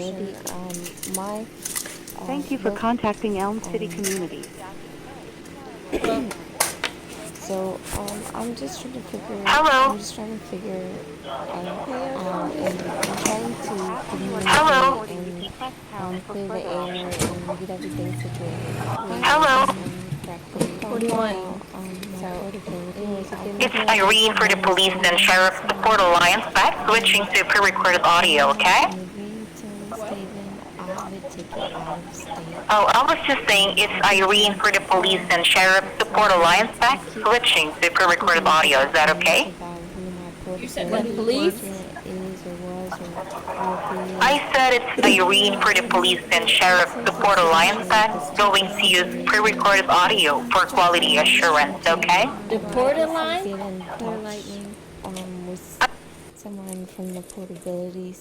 portability. My Thank you for look, contacting Elm City Communities. so I'm just trying to Hello. I'm just trying to figure out, and I'm trying to Hello. communicate and clear the air and get everything situated Hello. correctly. What do you want? So anyways, again, It's Irene for the police and sheriff support alliance back switching to pre-recorded audio, okay? in the statement, I have a ticket out of state. Oh, I was just saying it's Irene for the police and sheriff support alliance back switching to pre-recorded audio. Is that okay? You said the police? Is or was or will be. I said it's Irene for the police and sheriff support alliance back going to use pre-recorded audio for quality assurance, okay? The porter line? Xena and Clear Lightning was someone from the portability